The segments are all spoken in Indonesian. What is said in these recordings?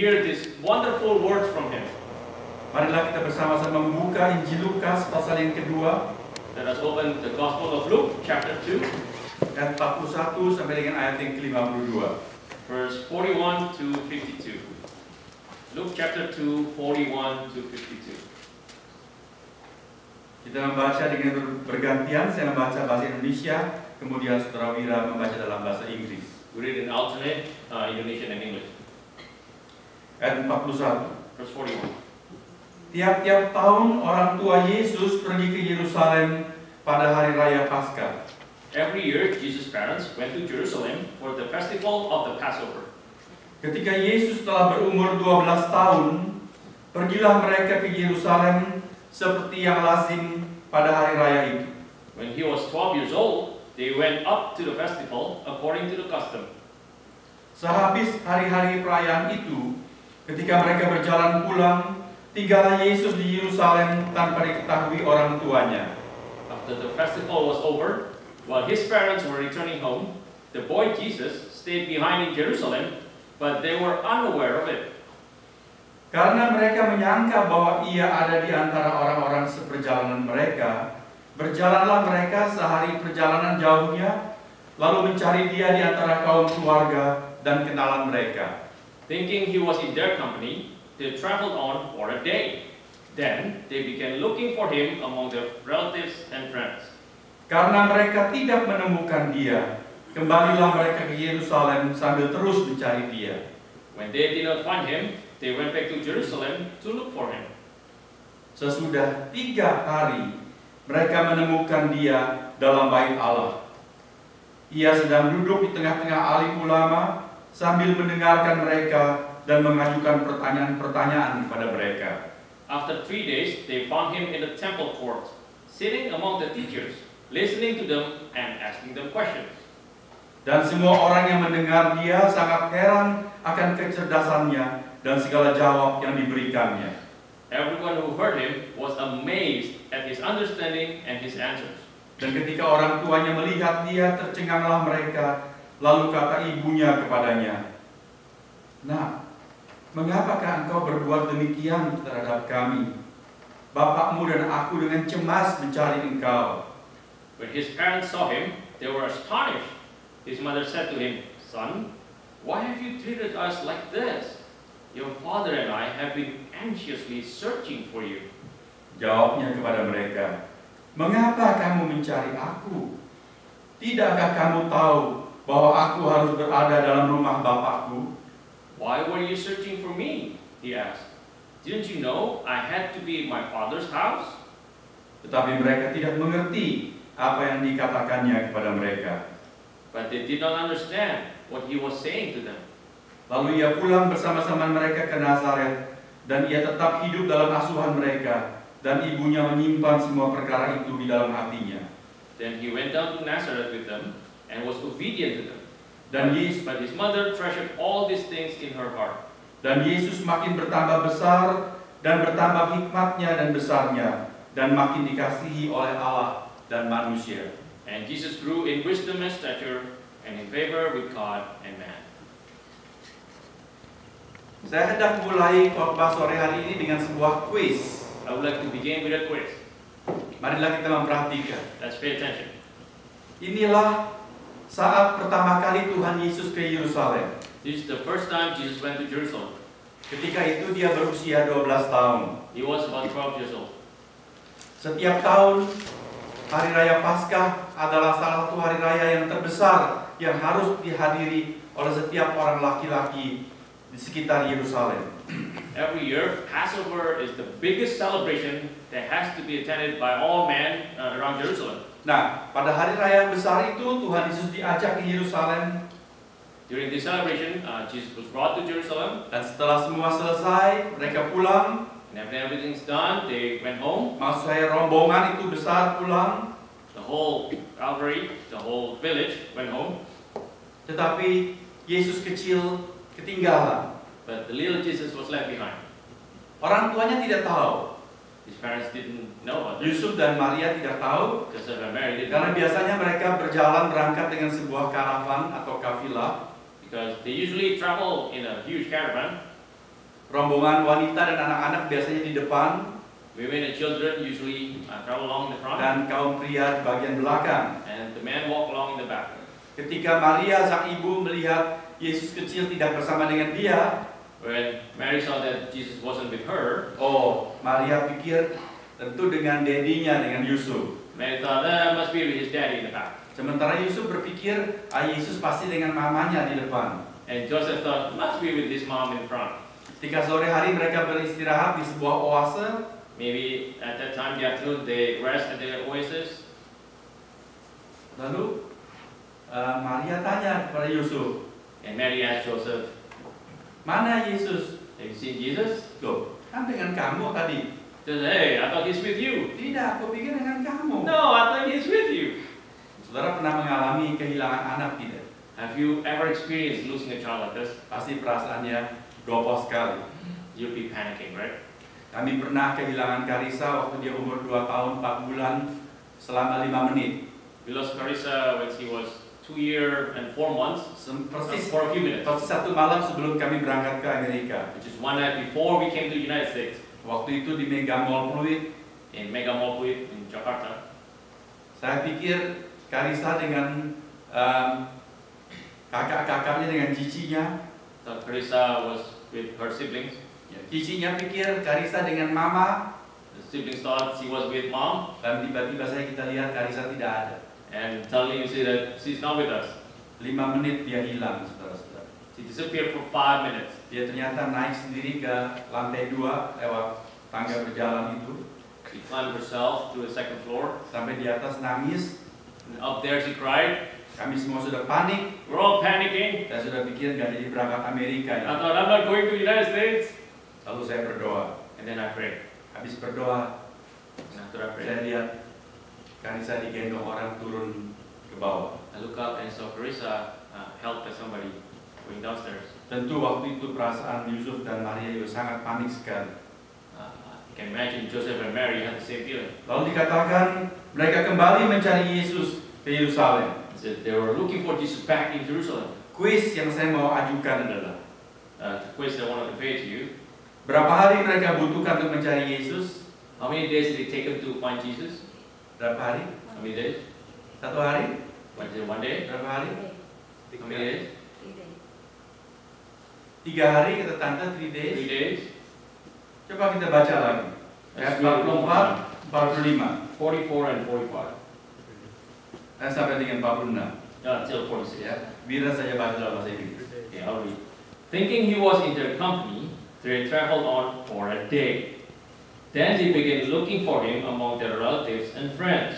hear these wonderful words from him. Marilah kita bersama-sama membuka Injil Lukas pasal yang kedua. Let us open the Gospel of Luke, chapter 2, ayat 41 sampai dengan ayat yang ke-52. verse 41 to 52. Luke chapter 2, 41 to 52. Kita membaca dengan bergantian, saya membaca bahasa Indonesia, kemudian Saudara Wira membaca dalam bahasa Inggris. We read in alternate Indonesian and English. Ayat 41. Verse 41. Tiap-tiap tahun orang tua Yesus pergi ke Yerusalem pada hari raya Paskah. Every year, Jesus' parents went to Jerusalem for the festival of the Passover. Ketika Yesus telah berumur 12 tahun, pergilah mereka ke Yerusalem seperti yang lazim pada hari raya itu. When he was 12 years old, they went up to the festival according to the custom. Sehabis hari-hari perayaan itu, ketika mereka berjalan pulang, tinggallah Yesus di Yerusalem tanpa diketahui orang tuanya. After the festival was over, while his parents were returning home, the boy Jesus stayed behind in Jerusalem, but they were unaware of it. Karena mereka menyangka bahwa ia ada di antara orang-orang seperjalanan mereka, berjalanlah mereka sehari perjalanan jauhnya, lalu mencari dia di antara kaum keluarga dan kenalan mereka. Thinking he was in their company, they traveled on for a day. Then they began looking for him among their relatives and friends. Karena mereka tidak menemukan dia, kembalilah mereka ke Yerusalem sambil terus mencari dia. When they did not find him, they went back to Jerusalem to look for him. Sesudah 3 hari, mereka menemukan dia dalam bait Allah. Ia sedang duduk di tengah-tengah alim ulama sambil mendengarkan mereka dan mengajukan pertanyaan-pertanyaan kepada mereka. After 3 days, they found him in the temple court, sitting among the teachers, listening to them and asking them questions. Dan semua orang yang mendengar dia sangat heran akan kecerdasannya dan segala jawab yang diberikannya. Everyone who heard him was amazed at his understanding and his answers. Dan ketika orang tuanya melihat dia, tercenganglah mereka, lalu kata ibunya kepadanya, "Nak, mengapakah engkau berbuat demikian terhadap kami? Bapakmu dan aku dengan cemas mencari engkau." When his parents saw him, they were astonished. His mother said to him, "Son, why have you treated us like this? Your father and I have been anxiously searching for you." Jawabnya kepada mereka, "Mengapa kamu mencari aku? Tidakkah kamu tahu bahwa aku harus berada dalam rumah Bapakku?" "Why were you searching for me?" he asked. "Didn't you know I had to be in my father's house?" Tetapi mereka tidak mengerti apa yang dikatakannya kepada mereka. But they did not understand what he was saying to them. Lalu ia pulang bersama-sama mereka ke Nazaret, dan ia tetap hidup dalam asuhan mereka, dan ibunya menyimpan semua perkara itu di dalam hatinya. Then he went down to Nazareth with them and was obedient to them. But his mother treasured all these things in her heart. Dan Yesus makin bertambah besar dan bertambah hikmatnya dan besarnya, dan makin dikasihi oleh Allah dan manusia. And Jesus grew in wisdom and stature and in favor with God and man. Saya hendak mulai khotbah sore hari ini dengan sebuah kuis. I would like to begin with a quiz. Marilah kita memperhatikan. Let's pay attention. Inilah saat pertama kali Tuhan Yesus ke Yerusalem. This is the first time Jesus went to Jerusalem. Ketika itu dia berusia 12 tahun. He was about 12 years old. Setiap tahun Hari Raya Paskah adalah salah satu hari raya yang terbesar yang harus dihadiri oleh setiap orang laki-laki di sekitar Yerusalem. Every year, Passover is the biggest celebration that has to be attended by all men around Jerusalem. Nah, pada hari raya besar itu Tuhan Yesus diajak ke Yerusalem. During this celebration, Jesus was brought to Jerusalem. Dan setelah semua selesai, mereka pulang. And after everything's done, they went home. Maksud saya rombongan itu besar pulang. The whole Calvary, the whole village went home. Tetapi Yesus kecil ketinggalan. But the little Jesus was left behind. Orang tuanya tidak tahu. His parents didn't know about this. Yusuf dan Maria tidak tahu. Joseph and Mary didn't Karena know. biasanya mereka berjalan berangkat dengan sebuah karavan atau kafilah. Because they usually travel in a huge caravan. Rombongan wanita dan anak-anak biasanya di depan, Women and children usually travel along in the front, dan kaum pria di bagian belakang. and the men walk along in the back. Ketika Maria sang ibu melihat Yesus kecil tidak bersama dengan dia, When Mary saw that Jesus wasn't with her, oh, Maria pikir tentu dengan dedinya, dengan Yusuf. Mary thought, must be with his daddy in the back. Sementara Yusuf berpikir, Yesus pasti dengan mamanya di depan. And Joseph thought, must be with his mom in front. Ketika sore hari mereka beristirahat di sebuah oase, Maybe at that time in the afternoon they rest at the oasis. lalu Maria tanya kepada Yusuf, And Mary asked Joseph, mana Yesus? have you seen Jesus? Loh, kan dengan kamu tadi. He said, hey, I thought he's with you. Tidak, aku pikir dengan kamu. No, I thought he's with you. Saudara pernah mengalami kehilangan anak tidak? Have you ever experienced losing a child like this? Pasti perasaannya gopos sekali. You'll be panicking, right? Kami pernah kehilangan Karisa waktu dia umur 2 tahun 4 bulan selama 5 menit. We lost Carissa when she was 2 years and 4 months, Persis for a few minutes, satu malam sebelum kami berangkat ke Amerika. which is one night before we came to the United States, Waktu itu di Mega Mall Pluit, in Mega Mall Pluit in Jakarta. saya pikir Karisa dengan kakak-kakaknya, dengan cicinya. So Carissa was with her siblings. Cicinya pikir Karisa dengan mama, The siblings thought she was with mom, dan tiba-tiba kita lihat Karisa tidak ada. and suddenly you see that she's not with us. 5 menit dia hilang, saudara-saudara. She disappeared for 5 minutes. Dia ternyata naik sendiri ke lantai 2 lewat tangga berjalan itu. She climbed herself to the second floor, Sampai di atas nangis. and up there she cried. Kami semua sudah panik. We're all panicking. Saya sudah pikir nggak jadi berangkat Amerika I ya. thought, I'm not going to the United States. Lalu saya berdoa. And then I prayed. Habis berdoa, And after I prayed, saya lihat Karisa digendong orang turun ke bawah. I look up and saw Carissa held by somebody going downstairs. Tentu waktu itu perasaan Yusuf dan Maria juga sangat panik sekali. You can imagine Joseph and Mary had the same feeling. Lalu dikatakan mereka kembali mencari Yesus ke Yerusalem. They were looking for Jesus back in Jerusalem. Kuis yang saya mau ajukan adalah, The question I want to convey to you: berapa hari mereka butuhkan untuk mencari Yesus? how many days did it take them to find Jesus? Berapa hari? How many days? 1 hari? Was it 1 day? Berapa hari? How many days? 3 hari kata tante, 3 3 days. days. Coba kita baca lagi. Ayat 44, 45. 44 and 45. Sampai dengan 46. Till 46. Ya, biar saya baca dalam bahasa Inggris. Okay, I'll read. Thinking he was in their company, they traveled on for a day. Then they began looking for him among their relatives and friends.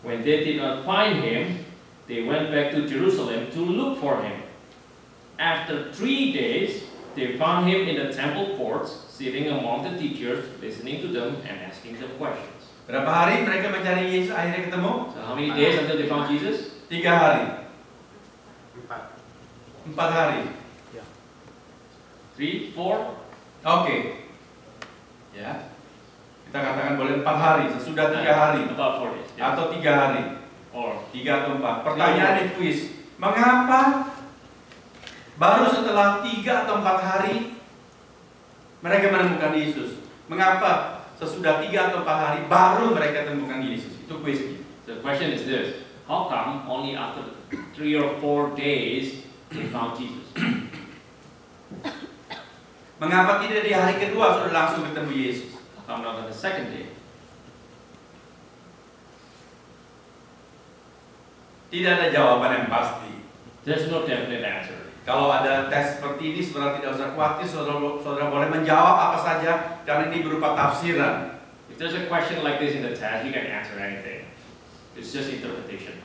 When they did not find him, they went back to Jerusalem to look for him. After 3 days, they found him in the temple courts, sitting among the teachers, listening to them and asking them questions. Berapa hari mereka mencari Yesus akhirnya ketemu? So how many days until they found Jesus? 3 hari. 4 hari. 3, 4? Oke. Ya. Kita katakan boleh 4 hari, sesudah 3 hari. About 4 days. Yeah. Atau 3 hari. Or 3 atau 4. Pertanyaan di kuis. Mengapa baru setelah 3 atau 4 hari mereka menemukan Yesus? Mengapa sesudah 3 atau 4 hari baru mereka temukan Yesus? Itu kuisnya. the question is this: how come only after 3 or 4 days they found Jesus? Mengapa tidak di hari kedua sudah langsung ketemu Yesus? How come not on the second day? Tidak ada jawaban yang pasti. There's no definite answer. Kalau ada tes seperti ini, saudara tidak usah khawatir, saudara boleh menjawab apa saja, karena ini berupa tafsiran. If there's a question like this in the test, you can answer anything. It's just interpretation.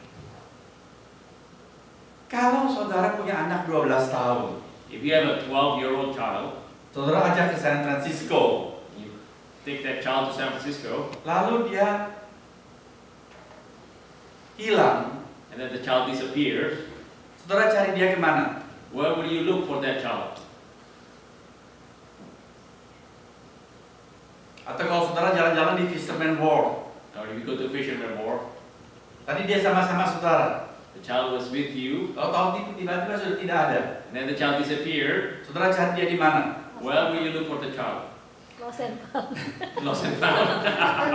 Kalau saudara punya anak 12 tahun, If you have a 12-year-old child, saudara ajak ke San Francisco, you take that child to San Francisco, lalu dia hilang, and then the child disappears, saudara cari dia kemana? where will you look for that child? Atau kalau saudara jalan-jalan di Fisherman Wharf, Or if you go to Fisherman Wharf, tadi dia sama-sama saudara, the child was with you, tahu-tahu tiba-tiba sudah tidak ada. and then the child disappeared, Saudara cari dia di mana? Where will you look for the child? Lost and found. Lost and found.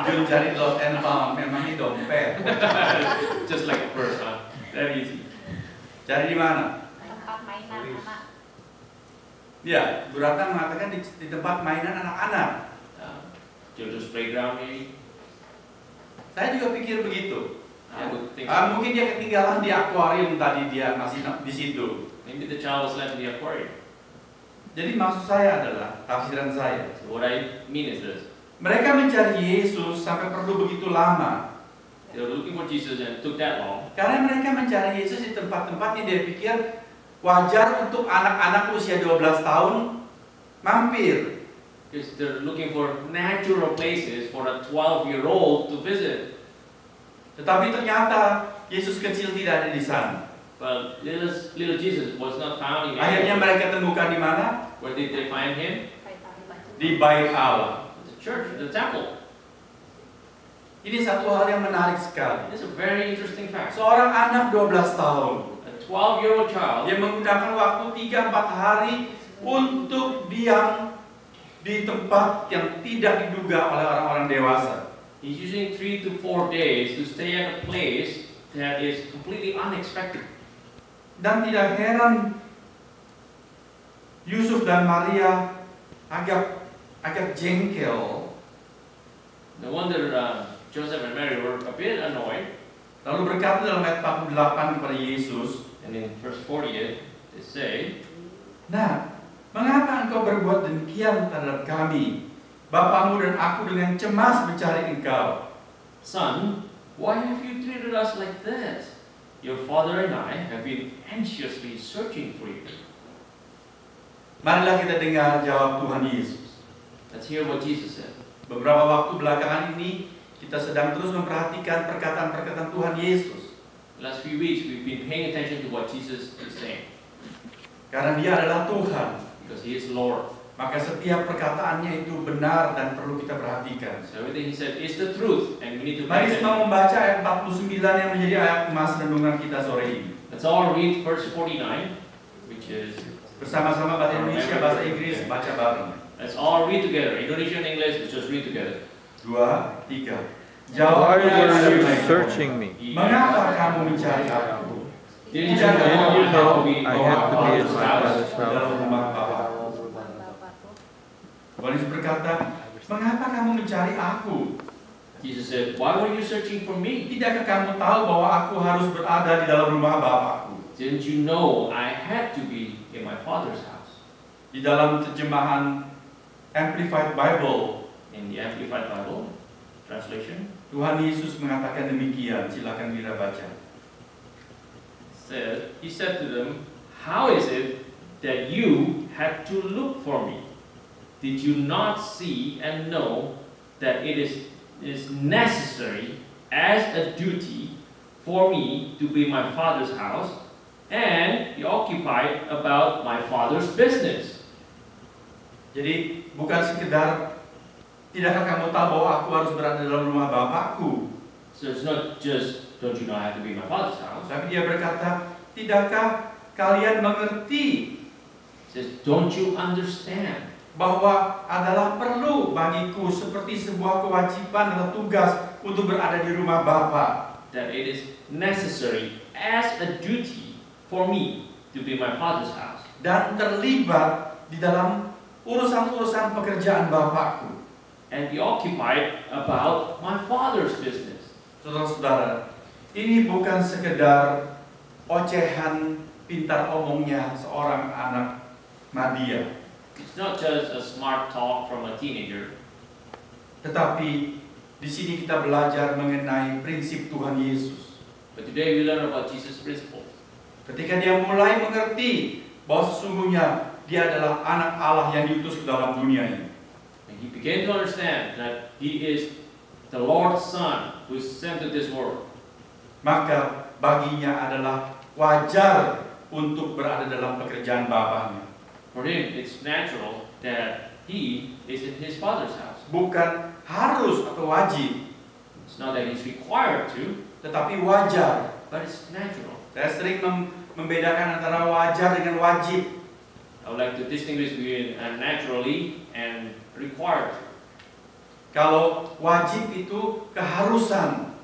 Jun cari lost and found, memang ini dompet. Just like a purse, huh? Very easy. Cari di mana? Tempat mainan anak. Ya, Bu Ratna mengatakan di tempat mainan anak-anak. Children's playground maybe. Saya juga pikir begitu. I would think Mungkin dia ketinggalan di akuarium tadi, dia masih di situ. maybe the child was left in the aquarium. Jadi maksud saya adalah, tafsiran saya, So what I mean is this. mereka mencari Yesus sampai perlu begitu lama. They were looking for Jesus and it took that long. Karena mereka mencari Yesus di tempat-tempat yang dia pikir wajar untuk anak-anak usia 12 tahun mampir. Because they're looking for natural places for a 12-year-old to visit. Tetapi ternyata Yesus kecil tidak ada di sana. But little Jesus was not found in Akhirnya any. mereka temukan di mana? Where did they find him? Di Bait Allah. The church, the temple. Ini satu hal yang menarik sekali. It's a very interesting fact. Seorang anak 12 tahun A 12-year-old child, dia menggunakan waktu 3-4 hari untuk diam di tempat yang tidak diduga oleh orang-orang dewasa. he's using 3 to 4 days to stay at a place that is completely unexpected. Dan tidak heran Yusuf dan Maria agak jengkel. No wonder Joseph and Mary were a bit annoyed. Lalu berkata dalam ayat 48 kepada Yesus, And in verse 48, they say, "Nah, mengapa engkau berbuat demikian terhadap kami? Bapamu dan aku dengan cemas mencari engkau." Son, why have you treated us like this? Your father and I have been anxiously searching for you. Marilah kita dengar jawab Tuhan Yesus. Let's hear what Jesus said. Beberapa waktu belakangan ini kita sedang terus memperhatikan perkataan-perkataan Tuhan Yesus. The last few weeks, we've been paying attention to what Jesus is saying. Karena dia adalah Tuhan, Because he is Lord. maka setiap perkataannya itu benar dan perlu kita perhatikan. So everything he said is the truth, and we need to Mari pay semua attention. membaca ayat 49 yang menjadi ayat emas renungan kita sore ini. Let's all read verse 49, which is, Bersama-sama bahasa Indonesia, bahasa Inggris, baca bareng. let's all read together. Indonesia and English, let's just read together. 2, 3. Why Jawab were you Yesus, searching me? mengapa kamu mencari aku? Didn't you Tidak know kamu tahu I had to be in my father's dalam house? rumah Bapa. Tuhan Yesus berkata, mengapa kamu mencari aku? Jesus said, why were you searching for me? Tidakkah kamu tahu bahwa aku harus berada di dalam rumah Bapakku? Didn't you know I had to be in my Father's house? Di dalam terjemahan Amplified Bible, In the Amplified Bible translation, Tuhan Yesus mengatakan demikian. Silakan Mira baca. he said to them, how is it that you had to look for me? Did you not see and know that it is necessary as a duty for me to be in my Father's house and be occupied about my Father's business? Jadi bukan sekedar tidakkah kamu tahu bahwa aku harus berada dalam rumah Bapakku? So it's not just, don't you know I have to be in my Father's house? Tapi dia berkata, tidakkah kalian mengerti He says, don't you understand bahwa adalah perlu bagiku seperti sebuah kewajiban atau tugas untuk berada di rumah Bapa? that it is necessary as a duty for me to be in my Father's house Dan terlibat di dalam urusan-urusan pekerjaan Bapakku. and be occupied about my Father's business? Saudara-saudara, ini bukan sekedar ocehan pintar omongnya seorang anak Nadia, It's not just a smart talk from a teenager, tetapi di sini kita belajar mengenai prinsip Tuhan Yesus. but today we learn about Jesus' principles. Ketika dia mulai mengerti bahwa sesungguhnya dia adalah anak Allah yang diutus ke dalam dunia ini, And he began to understand that he is the Lord's Son who is sent to this world. maka baginya adalah wajar untuk berada dalam pekerjaan Bapaknya. For him, it's natural that he is in his Father's house. Bukan harus atau wajib, It's not that he's required to, tetapi wajar. but it's natural. Saya sering membedakan antara wajar dengan wajib. I would like to distinguish between naturally and required. Kalau wajib itu keharusan,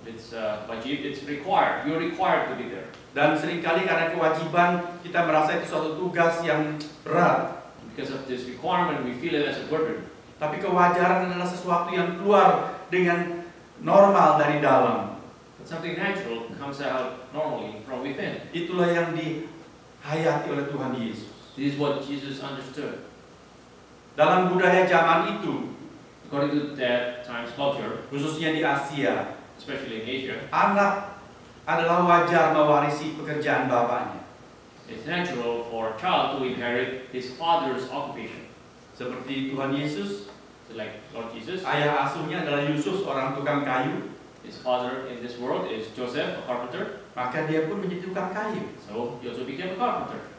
It's wajib, it's required. You're required to be there. dan seringkali karena kewajiban kita merasa itu suatu tugas yang berat. Because of this requirement, we feel it as a burden. Tapi kewajaran adalah sesuatu yang keluar dengan normal dari dalam. But something natural comes out normally from within. Itulah yang dihayati oleh Tuhan Yesus. This is what Jesus understood. Dalam budaya zaman itu, According to that time's culture, khususnya di Asia, especially in Asia, anak adalah wajar mewarisi pekerjaan bapaknya. it's natural for a child to inherit his father's occupation. Seperti Tuhan Yesus, So like Lord Jesus, ayah asuhnya adalah Yusuf, orang tukang kayu, his father in this world is Joseph, a carpenter. maka dia pun menjadi tukang kayu. So he also became a carpenter.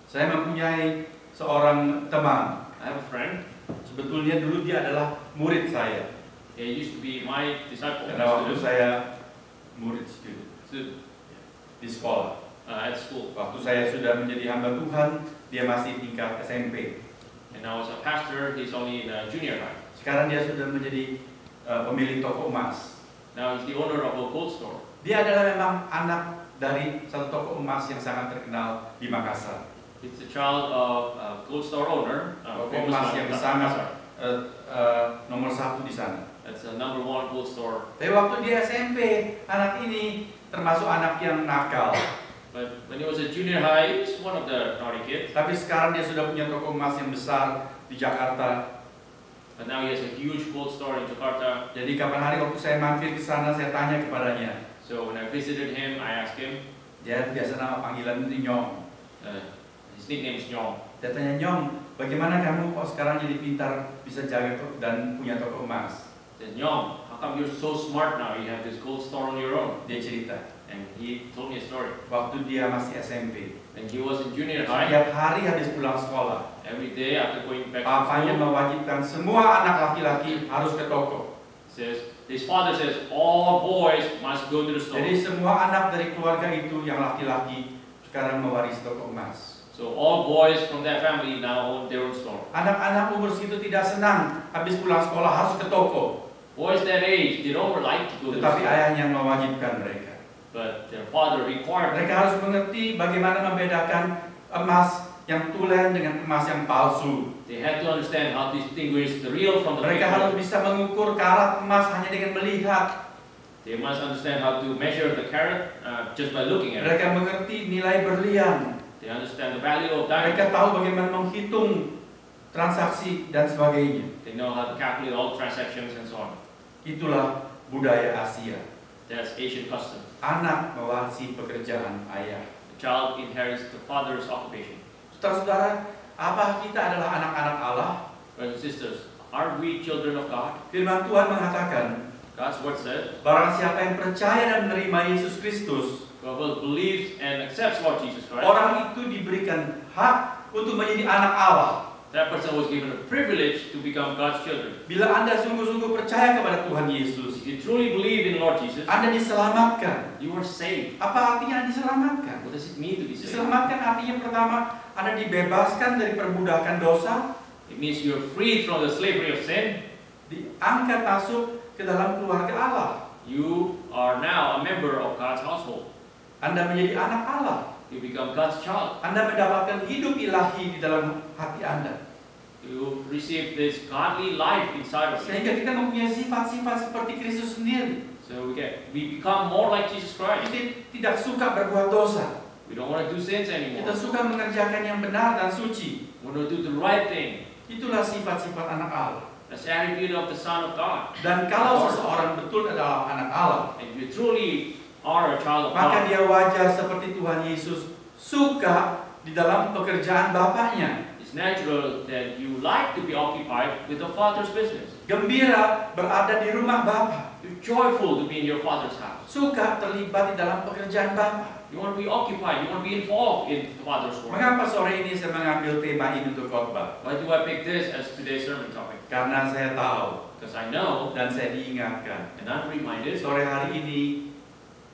Saya mempunyai seorang teman, I have a friend. sebetulnya dulu dia adalah murid saya. He used to be my disciple. Karena waktu saya murid student, di sekolah. at school. Waktu saya sudah menjadi hamba Tuhan, dia masih tingkat SMP. And now as a pastor, he's only in junior high. Sekarang dia sudah menjadi pemilik toko emas. Now he's the owner of a gold store. Dia adalah memang anak dari satu toko emas yang sangat terkenal di Makassar. He's the child of a gold store owner, Toko famous emas one yang in sangat Makassar. nomor 1 di sana. That's a number one gold store. Tapi waktu dia SMP, anak ini termasuk anak yang nakal. But when he was a junior high, he was one of the naughty kids. Tapi sekarang dia sudah punya toko emas yang besar di Jakarta. But now he has a huge gold store in Jakarta. Jadi kapan hari waktu saya mampir ke sana, saya tanya kepadanya. So when I visited him, I asked him, Dia biasa nama panggilan itu Nyong. his nickname is Nyong. Saya tanya, Nyong, bagaimana kamu kok sekarang jadi pintar bisa jaga dan punya toko emas? He said, Nyong, how come you're so smart now? You have this gold store on your own. Dia cerita, And he told me a story. waktu dia masih SMP, When he was in junior high, setiap hari habis pulang sekolah, every day after going back to papanya school, mewajibkan semua anak laki-laki harus ke toko. his father says, all boys must go to the store. Jadi semua anak dari keluarga itu yang laki-laki sekarang mewarisi toko emas. So all boys from that family now own their own store. Anak-anak umur segitu tidak senang habis pulang sekolah harus ke toko, Boys that age, they don't like to go to the tetapi store. ayahnya mewajibkan mereka. But their father required them. Mereka harus mengerti bagaimana membedakan emas yang tulen dengan emas yang palsu. They had to understand how to distinguish the real from the Mereka fake. harus bisa mengukur karat emas hanya dengan melihat. They must understand how to measure the carat just by looking at it. Mereka mengerti nilai berlian. They understand the value of diamond. Mereka tahu bagaimana menghitung transaksi dan sebagainya. They know how to calculate all transactions and so on. Itulah budaya Asia. That's Asian custom. Anak mewarisi pekerjaan ayah. The child inherits the father's occupation. Saudara-saudara, apa kita adalah anak-anak Allah? Brothers and sisters, are we children of God? Firman Tuhan mengatakan, God's word says, barang siapa yang percaya dan menerima Yesus Kristus, whoever believes and accepts Lord Jesus Christ, orang itu diberikan hak untuk menjadi anak Allah. that person was given a privilege to become God's children. Bila Anda sungguh-sungguh percaya kepada Tuhan Yesus, If you truly believe in Lord Jesus, Anda diselamatkan. you are saved. Apa artinya diselamatkan? What does it mean to be saved? Diselamatkan artinya pertama, Anda dibebaskan dari perbudakan dosa, It means you are freed from the slavery of sin. diangkat masuk ke dalam keluarga Allah. You are now a member of God's household. Anda menjadi anak Allah. You become God's child. Anda mendapatkan hidup ilahi di dalam hati Anda. You receive this godly life inside of you. Sehingga kita mempunyai sifat-sifat seperti Kristus sendiri. So we become more like Jesus Christ. Kita tidak suka berbuat dosa. We don't want to do sins Kita anymore. suka mengerjakan yang benar dan suci. We want to do the right thing. Itulah sifat-sifat anak Allah. That's the attitude of the Son of God. Dan kalau seseorang betul adalah anak Allah, And if you truly are a child of maka God, dia wajar seperti Tuhan Yesus suka di dalam pekerjaan Bapaknya. it's natural that you like to be occupied with the Father's business. Gembira berada di rumah Bapa. You're joyful to be in your Father's house. Suka terlibat di dalam pekerjaan Bapa. You want to be occupied. You want to be involved in the Father's work. Mengapa sore ini saya mengambil tema ini untuk khotbah? Why do I pick this as today's sermon topic? Karena saya tahu Because I know dan saya diingatkan. and I'm reminded Sore hari ini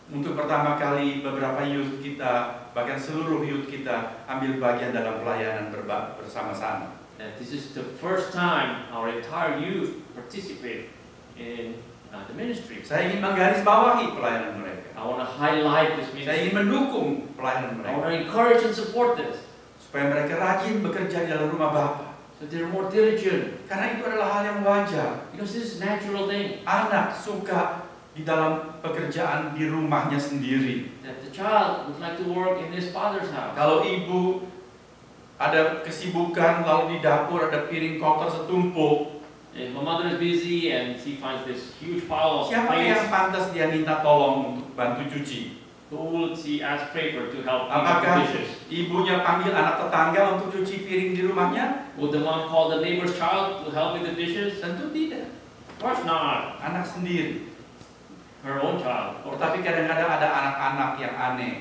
untuk pertama kali beberapa youth kita, bahkan seluruh youth kita ambil bagian dalam pelayanan bersama-sama. And this is the first time our entire youth participate in the ministry. Saya ingin menggarisbawahi pelayanan mereka. I want to highlight this Saya ministry. ingin mendukung pelayanan I mereka want to encourage and support this. supaya mereka rajin bekerja di dalam rumah Bapa. So they're more diligent. Karena itu adalah hal yang wajar. Because this is a natural thing. Anak suka di dalam pekerjaan di rumahnya sendiri. That the child would like to work in his father's house. Kalau ibu ada kesibukan lalu di dapur ada piring kotor setumpuk, If my mother is busy and she finds this huge pile of siapa yang plates, pantas dia minta tolong untuk bantu cuci? who would she ask favor to help clean up Apakah the dishes? ibunya panggil anak tetangga untuk cuci piring di rumahnya? Would the mom call the neighbor's child to help with the dishes? Tentu tidak. Of course not. Anak sendiri. Her own child. Or Tetapi kadang-kadang ada anak-anak yang aneh.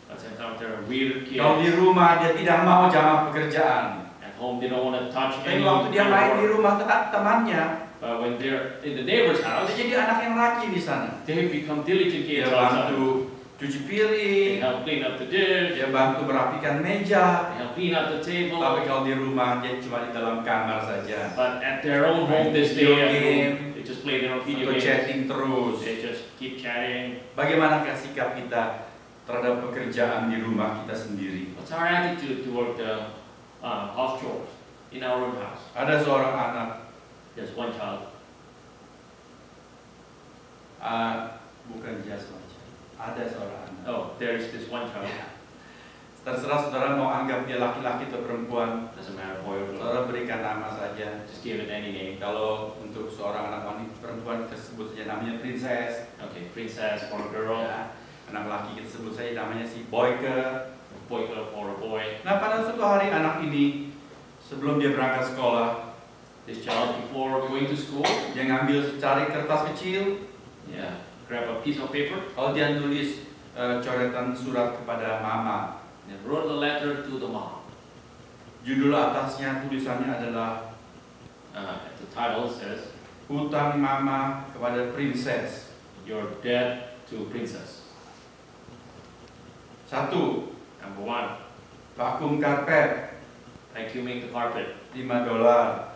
let's encounter weird kids. Kalau di rumah dia tidak mau jamah pekerjaan. At home they don't want to touch Tapi any waktu dia main di work. rumah temannya, But when they're in the neighbor's house, dia jadi anak yang rajin di sana. they become diligent Dia kids also. bantu cuci They piring, help clean up the dish. dia bantu merapikan meja. They help clean up the table. Tapi kalau di rumah dia cuma di dalam kamar saja. But at their own home they stay Video at game, home. They just play their own video atau games. chatting terus. They just keep chatting. Bagaimanakah sikap kita terhadap pekerjaan di rumah kita sendiri? What's our attitude toward the house chores in our own house? Ada seorang anak, There's one child. bukan just one child. Ada seorang anak. Oh, there's this one child. Terserah saudara mau anggap dia laki-laki atau perempuan, Doesn't matter boy or girl. saudara berikan nama saja. Just give it any name. Kalau untuk seorang anak wanita perempuan kita sebut saja namanya princess. Okay, princess for a girl, Ya. Anak laki kita sebut saja namanya si Boyke. boy girl for a boy. Nah pada suatu hari anak ini sebelum dia berangkat sekolah, This child before going to school, dia ngambil secari kertas kecil, grab a piece of paper kalau dia nulis coretan surat kepada mama. and wrote a letter to the mom. Judul atasnya tulisannya adalah The title says, hutang mama kepada princess. "Your debt to princess." 1. Number one, Vakum karpet vacuuming the carpet, $5.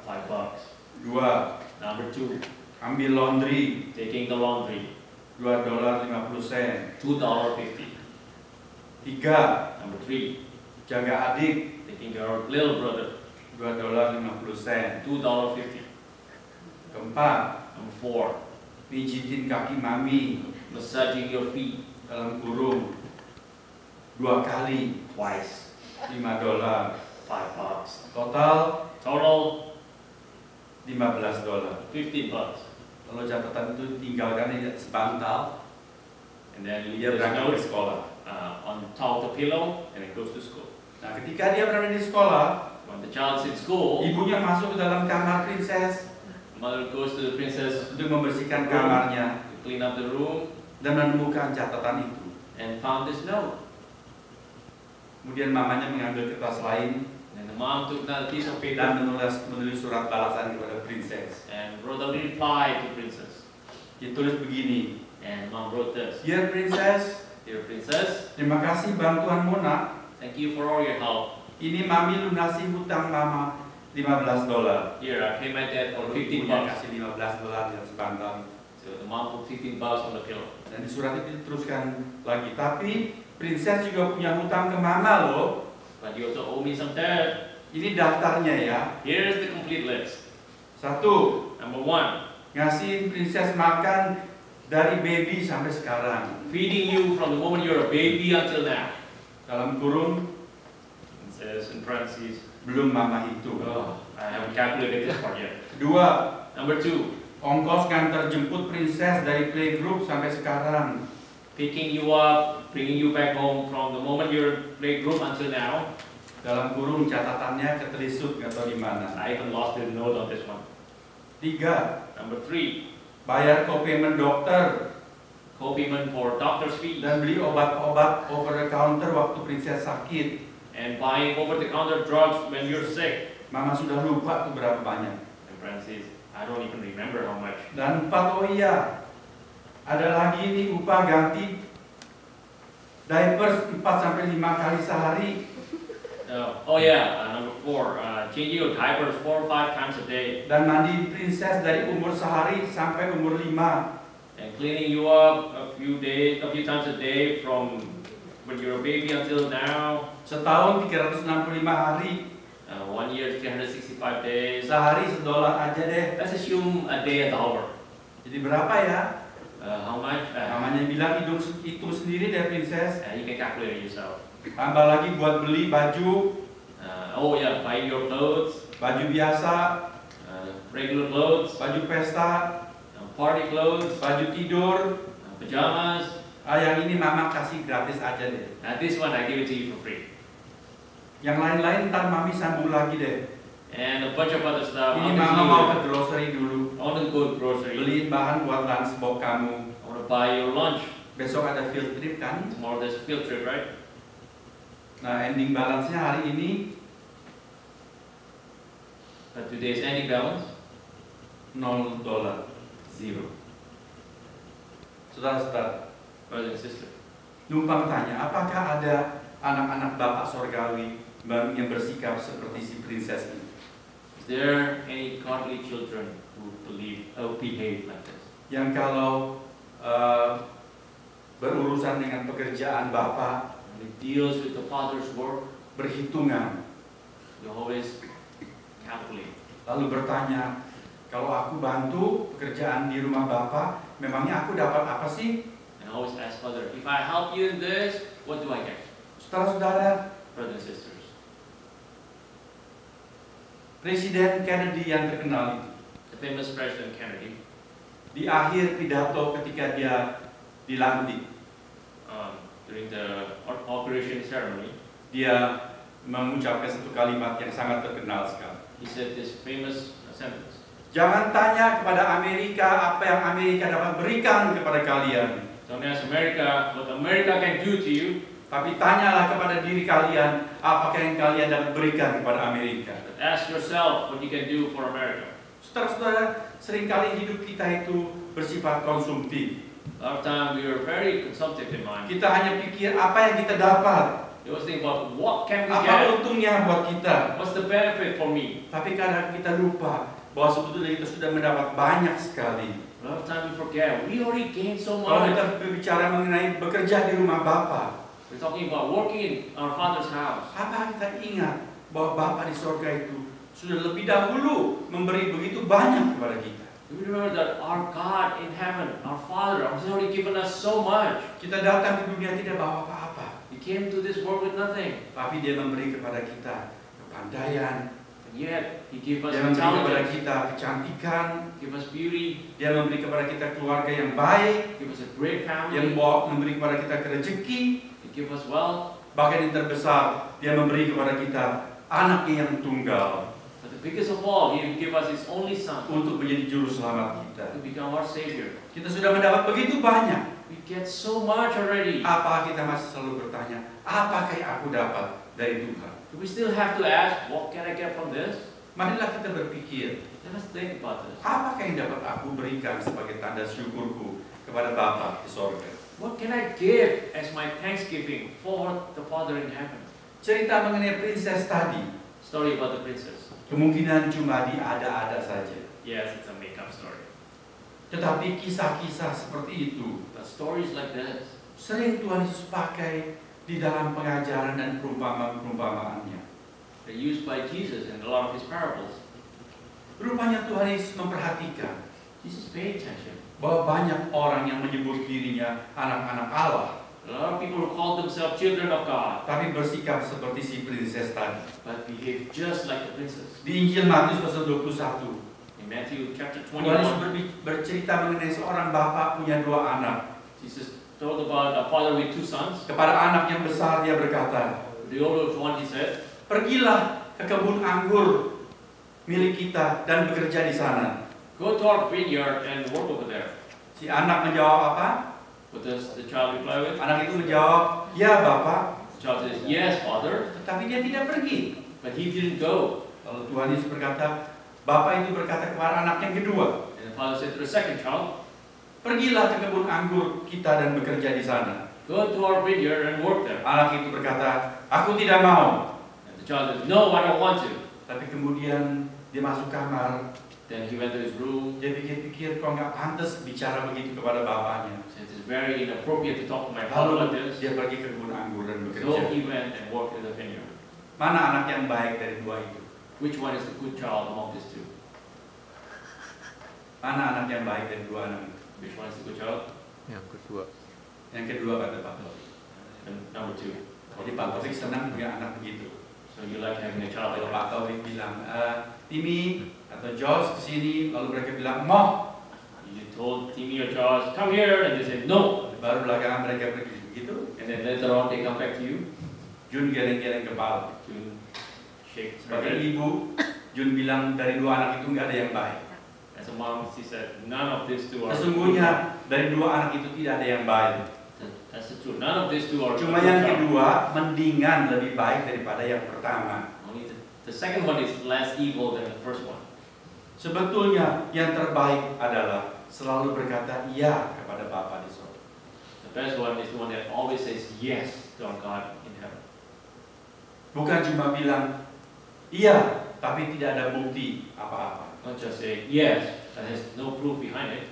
$5. 2. Number two, Ambil laundry taking the laundry, $2.50. $2.50. 3. Number three, Jaga adik taking care of little brother, $2.50. $2.50. 4. Number four, Pijitin kaki mami massaging your feet dalam kurung 2 kali twice, $5. $5. Total Total, $15. $15. Kalau catatan itu tinggalkan di sebantal, And then leave dia this berangkat ke note sekolah. on top of the pillow, and it goes to school. Nah, ketika dia berada di sekolah, When the child's in school, ibunya masuk ke dalam kamar princess the mother goes to the princess untuk membersihkan kamarnya to clean up the room dan menemukan catatan itu. and found this note. Kemudian mamanya mengambil kertas lain And the mom took another piece of paper dan menulis surat balasan kepada princess. and wrote a reply to princess. Ditulis begini, And mom wrote this: Dear princess, "Dear princess, terima kasih bantuanmu nak. thank you for all your help. Ini mami lunasi hutang mama $15. Here, I pay my debt for Ibunya $15. kasih $15 dan sebantal. So the mom put $15 on the pillow. Dan di surat itu diteruskan lagi, tapi princess juga punya hutang ke mama loh. But you also owe me some debt. Ini daftarnya ya. Here's the complete list. 1. Number one, Ngasihin princess makan dari baby sampai sekarang. feeding you from the moment you're a baby until now." Dalam kurung, It says in parentheses, belum mama itu. oh, I haven't calculated this part yet. 2. Number two, Ongkos nganter jemput princess dari playgroup sampai sekarang. picking you up, bringing you back home from the moment you're playgroup until now. Dalam kurung catatannya ketelisut nggak tahu di mana. I even lost the note on this one. 3. Number three, Bayar copayment dokter co-payment for doctor's fees dan beli obat-obat over the counter waktu princess sakit. and buying over-the-counter drugs when you're sick. Mama sudah lupa tuh berapa banyak. In parentheses, I don't even remember how much. Dan 4, oh iya, ada lagi nih upah ganti Diapers 4-5 kali sehari. Number 4, changing your diapers 4 or 5 times a day. Dan mandi princess dari umur sehari sampai umur 5. And cleaning you up a few times a day from when you're a baby until now. Setahun 365 hari. 1 year, 365 days. Sehari $1 aja deh. Let's assume a day $1. Jadi berapa ya? How much? Namanya bilang hitung sendiri deh princess. You can calculate it yourself. Tambah lagi buat beli baju. Buying your clothes. Baju biasa. Regular clothes. Baju pesta. Party clothes. Baju tidur. Pajamas. Yang ini mama kasih gratis aja deh. This one I give it to you for free. Yang lain-lain ntar mami sambung lagi deh. And a bunch of other stuff. Ini mama mau ke grocery dulu. I want to go to grocery. Beliin bahan buat lunchbox kamu. I want to buy your lunch. Besok ada field trip kan? Tomorrow there's a field trip, right? Nah, ending balance-nya hari ini Today's ending balance $0. Zero. Saudara-saudara, brother and sister. numpang tanya, apakah ada anak-anak Bapak Sorgawi yang bersikap seperti si princess ini? Is there any godly children who behave like this? Yang kalau berurusan dengan pekerjaan Bapak, When it deals with the father's work, berhitungan, you always calculate. lalu bertanya, kalau aku bantu pekerjaan di rumah Bapak, memangnya aku dapat apa sih? And always ask father, if I help you in this, what do I get? Saudara-saudara, Brothers and sisters. Presiden Kennedy yang terkenal itu, The famous President Kennedy, di akhir pidato ketika dia dilantik, during the inauguration ceremony, dia mengucapkan satu kalimat yang sangat terkenal sekali. he said this famous sentence. Jangan tanya kepada Amerika apa yang Amerika dapat berikan kepada kalian, Don't ask America what America can do to you, tapi tanyalah kepada diri kalian apakah yang kalian dapat berikan kepada Amerika. but ask yourself what you can do for America. Saudara-saudara, seringkali hidup kita itu bersifat konsumtif. A lot of time we are very consumptive in mind. Kita hanya pikir apa yang kita dapat, We always think about what can we apa get, untungnya buat kita. what's the benefit for me. Tapi kadang kita lupa bahwa sebetulnya kita sudah mendapat banyak sekali. A lot of time we forget we already gained so Kalau much. kita berbicara mengenai bekerja di rumah Bapa, We're talking about working in our Father's house. apa kita ingat bahwa Bapa di sorga itu sudah lebih dahulu memberi begitu banyak kepada kita. Do we remember that our God in heaven, our Father, has already given us so much? Kita datang ke dunia tidak bawa apa-apa, We came to this world with nothing, tapi Dia memberi kepada kita kepandaian, and yet He gave us Dia memberi kepada intelligence, kita kecantikan, give us beauty, Dia memberi kepada kita keluarga yang baik, give us a great yang family, memberi kepada kita rezeki, He give us wealth. bahkan yang terbesar Dia memberi kepada kita anaknya yang tunggal But the biggest of all, He gave us His only Son untuk menjadi juru selamat kita. to become our Savior. Kita sudah mendapat begitu banyak. We get so much already. Apa kita masih selalu bertanya, apakah yang aku dapat dari Tuhan? Do we still have to ask, what can I get from this? Marilah kita berpikir, Let us think about this. apakah yang dapat aku berikan sebagai tanda syukurku kepada Bapa di sorga? What can I give as my thanksgiving for the Father in heaven? Cerita mengenai princess tadi, Story about the princess. kemungkinan cuma diada-ada saja. Yes, it's a make-up story. Tetapi kisah-kisah seperti itu But stories like this, sering Tuhan Yesus pakai di dalam pengajaran dan perumpamaan-perumpamaannya. they're used by Jesus in a lot of His parables. Rupanya Tuhan Yesus memperhatikan Jesus paid attention. bahwa banyak orang yang menyebut dirinya anak-anak Allah, A lot of people who call themselves children of God, tapi bersikap seperti si princess tadi. but behave just like the princess. Di Injil Matius pasal 21, In Matthew chapter Tuhan Yesus 21, bercerita mengenai seorang bapak punya 2 anak. Jesus told about a father with 2 sons. Kepada anak yang besar dia berkata, The oldest one, he said, pergilah ke kebun anggur milik kita dan bekerja di sana. go to our vineyard and work over there. Si anak menjawab apa? What does the child reply with? Anak itu menjawab, ya Bapak, The child says, yes, Father, tetapi dia tidak pergi. but he didn't go. Lalu Tuhan Yesus berkata, Bapak itu berkata kepada anak yang kedua, And the father said to the second child, pergilah ke kebun anggur kita dan bekerja di sana. Go to our vineyard and work there. Anak itu berkata, aku tidak mau. And the child says, no, I don't want to. Tapi kemudian dia masuk kamar. Then he went to his room. Dia pikir-pikir kok nggak pantas bicara begitu kepada bapaknya. Says it's very inappropriate to talk to my father like Lalu this. dia pergi ke kebun anggur dan So bekerja. he went and worked in the vineyard. Mana anak yang baik dari dua itu? Which one is the good child among these two? Mana anak yang baik dari dua anak itu? Which one is the good child? Yang kedua. Yang kedua kata Pak Taufik. And number two. Jadi Pak Taufik senang punya anak begitu. So you like having a child Kalau like Pak that. Taufik bilang, Timmy atau Josh kesini, lalu mereka bilang, Moh. You told Timmy or Josh, come here, and they said no. Baru belakangan mereka pergi begitu. And then later on they come back to you Jun geleng-geleng kepala. to shake her Sebagai head. ibu, Jun bilang dari dua anak itu nggak ada yang baik. As a mom, she said, none of these two are Sesungguhnya dari dua anak itu tidak ada yang baik. That's the truth. None of these two are Cuma good yang child. kedua mendingan lebih baik daripada yang pertama. Only the second one is less evil than the first one. Sebetulnya yang terbaik adalah selalu berkata iya kepada Bapa di surga. The best one is the one that always says yes to our God in heaven. Bukan cuma bilang iya, tapi tidak ada bukti apa-apa. Not just say yes, that has no proof behind it.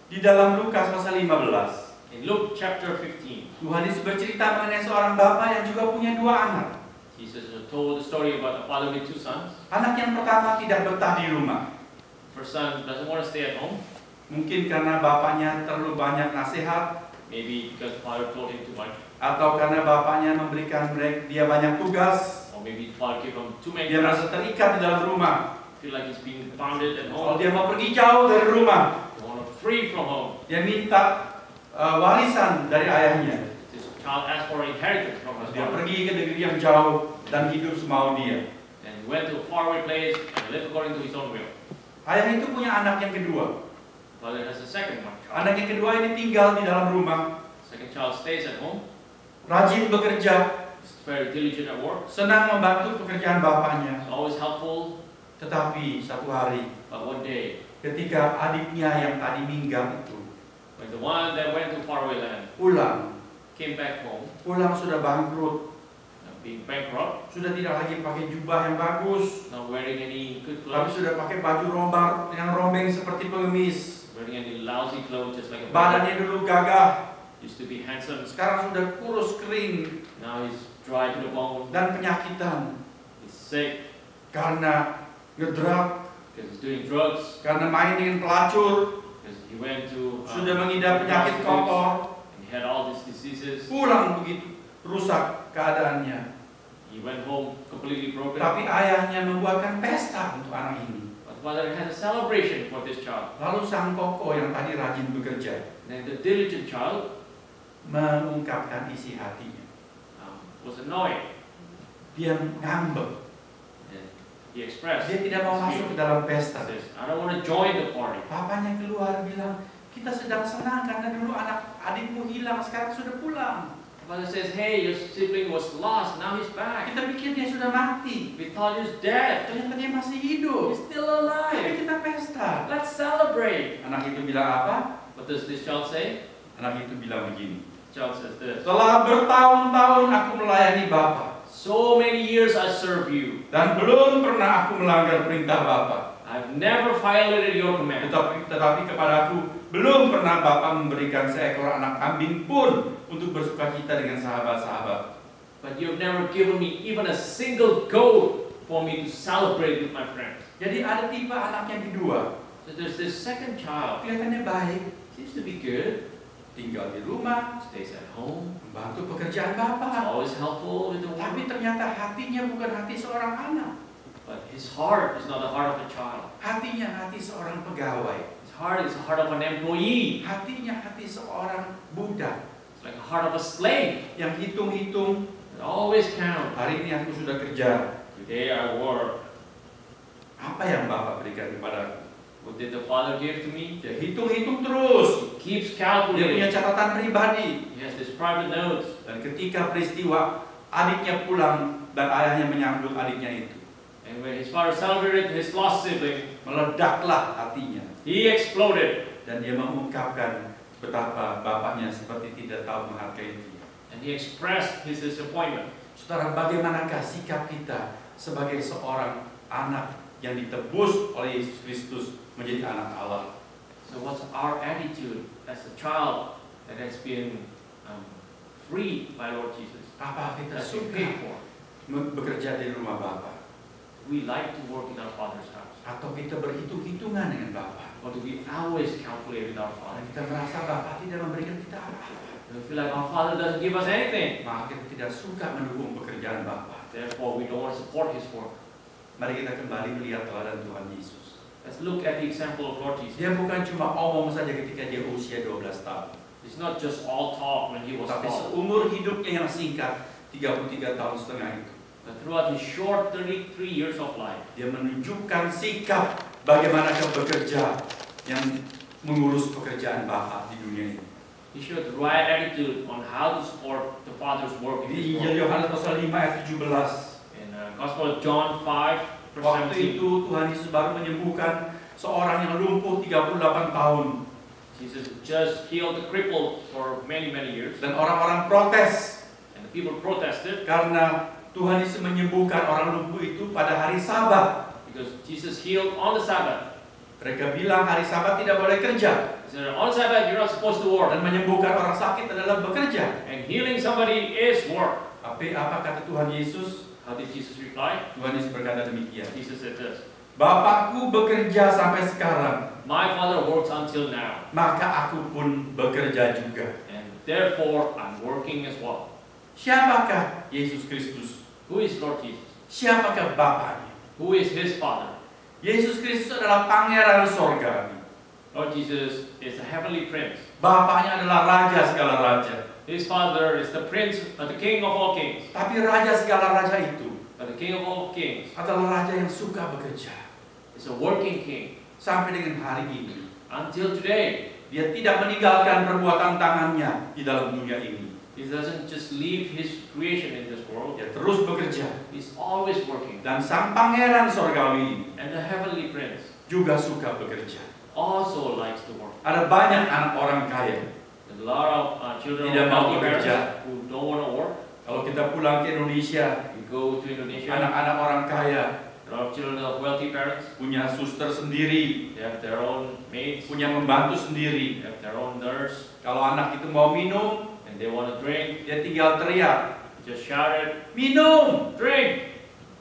Di dalam Lukas pasal 15, In Luke chapter 15, Tuhan Yesus bercerita mengenai seorang bapak yang juga punya dua anak. Jesus told the story about a father with two sons. Anak yang pertama tidak betah di rumah. First son doesn't want to stay at home, Mungkin karena bapaknya terlalu banyak nasihat, maybe because the father told him too much, atau karena bapaknya memberikan dia banyak tugas. or maybe the father gave him too many Dia tasks. merasa terikat di dalam rumah. Feel like he's being pounded at Kalau home. dia mau pergi jauh dari rumah, They want to free from home. dia minta warisan dari ayahnya. This child asked for inheritance from his Dia father. pergi ke negeri yang jauh dan hidup semau dia. And he went to a faraway place and lived according to his own will. Ayah itu punya anak yang kedua. Father has a second one. Anak yang kedua ini tinggal di dalam rumah, Second child stays at home. rajin bekerja, He's very diligent at work. senang membantu pekerjaan bapaknya. He's always helpful. Tetapi satu hari, But one day, ketika adiknya yang tadi minggat itu when the one that went to faraway land pulang came back home, sudah bangkrut, being bankrupt, sudah tidak lagi pakai jubah yang bagus, not wearing any good tapi clothes, sudah pakai baju yang rombeng seperti pengemis. wearing any lousy clothes just like a beggar. Badannya dulu gagah, Used to be handsome. sekarang sudah kurus kering Now he's dry to the bone. dan penyakitan He's sick karena ngedrug, because he's doing drugs. karena main dengan pelacur, Because he went to sudah mengidap penyakit kotor. and he had all these diseases. Pulang begitu rusak keadaannya. He went home completely broken. Tapi ayahnya membuatkan pesta untuk anak ini. But father had a celebration for this child. Lalu sang koko yang tadi rajin bekerja Then the diligent child mengungkapkan isi hatinya. was annoyed. Dia ngambek. And he expressed, Dia tidak mau masuk ke dalam pesta. says, I don't want to join the party. Papanya keluar bilang, kita sedang senang karena dulu adikmu hilang, sekarang sudah pulang. The father says, hey, your sibling was lost, now he's back. Kita pikir dia sudah mati. We thought he was dead. Ternyata dia masih hidup. He's still Tapi alive. kita pesta. Let's celebrate. Anak itu bilang apa? What does this child say? Anak itu bilang begini. The child says this. Setelah bertahun-tahun aku melayani Bapa So many years I serve you. dan belum pernah aku melanggar perintah Bapa. I've never violated your command. Tetapi kepadaku belum pernah Bapa memberikan seekor anak kambing pun untuk bersukacita dengan sahabat-sahabat. But you've never given me even a single goat for me to celebrate with my friends. Jadi ada tipe anak yang kedua, So there's this second child. kelihatannya baik, Seems to be good. tinggal di rumah, Stays at home. membantu pekerjaan Is Bapa. always helpful with the Tapi work. ternyata hatinya bukan hati seorang anak. But his heart is not the heart of a child. Hatinya hati seorang pegawai. His heart is the heart of an employee. Hatinya hati seorang budak It's like the heart of a slave. yang hitung-hitung, It always counts. hari ini aku sudah kerja. Today I work. Apa yang Bapak berikan kepadaku? What did the Father give to me? Dia hitung-hitung terus. He keeps Dia punya calculating. catatan pribadi. He has this private notes. Dan ketika peristiwa adiknya pulang dan ayahnya menyambut adiknya itu, And when his father celebrated his lost sibling, meledaklah hatinya. he exploded. Dan dia mengungkapkan betapa bapaknya seperti tidak tahu menghargai dia. And he expressed his disappointment. Saudara, bagaimanakah sikap kita sebagai seorang anak yang ditebus oleh Yesus Kristus menjadi anak Allah? So what's our attitude as a child that has been freed by Lord Jesus? Apa kita That's been suka paid for. bekerja di rumah Bapa? We like to work in our Father's house. Atau kita berhitung-hitungan dengan Bapa? Or do we always calculate with our Karena Father? kita merasa Bapa tidak memberikan kita apa-apa, We feel like our Father doesn't give us anything. maka kita tidak suka mendukung pekerjaan Bapa. Therefore, we don't want to support His work. Mari kita kembali melihat teladan Tuhan Yesus. Let's look at the example of Lord Jesus. Dia bukan cuma omong saja ketika dia usia 12 tahun. It's not just all talk when He was Tapi called. seumur hidupnya yang singkat, 33 tahun setengah itu, But throughout His short 33 years of life, dia menunjukkan sikap bagaimana dia bekerja yang mengurus pekerjaan Bapa di dunia ini. He showed the right attitude on how to support the Father's work in Di His Injil work. Yohanes pasal 5 ayat 17. In Gospel of John 5, verse Waktu 17, itu Tuhan Yesus baru menyembuhkan seorang yang lumpuh 38 tahun. Jesus just healed the cripple for many, many years. Dan orang-orang protes And the people protested karena Tuhan Yesus menyembuhkan orang lumpuh itu pada hari Sabat. because Jesus healed on the Sabbath. Mereka bilang hari Sabat tidak boleh kerja. He said, on Sabbath, you're not supposed to work. Dan menyembuhkan orang sakit adalah bekerja. And healing somebody is work. Tapi apa kata Tuhan Yesus? How did Jesus reply? Tuhan Yesus berkata demikian. Jesus said this, Bapakku bekerja sampai sekarang, my Father works until now, maka aku pun bekerja juga. and therefore I'm working as well. Siapakah Yesus Kristus? Who is Lord Jesus? Siapakah Bapaknya? Who is His Father? Yesus Kristus adalah pangeran sorgawi. Lord Jesus is the heavenly prince. Bapaknya adalah raja segala raja. His Father is the prince, the king of all kings. Tapi raja segala raja itu But the king of all kings adalah raja yang suka bekerja. is a working king. Sampai dengan hari ini, Until today, dia tidak meninggalkan perbuatan tangannya di dalam dunia ini. He doesn't just leave His creation in this world. Dia terus bekerja. He's always working. Dan sang pangeran sorgawi And the heavenly prince juga suka bekerja. also likes to work. Ada banyak anak orang kaya. There's a lot of children Tidak of mau wealthy bekerja. parents who don't want to work. Kalau kita pulang ke Indonesia, You go to Indonesia, anak-anak orang kaya a lot of children of wealthy parents, punya suster sendiri, they have their own maids, punya membantu sendiri. they have their own nurse, Kalau anak itu mau minum, and they want to drink, dia tinggal teriak, just shout it, minum. drink!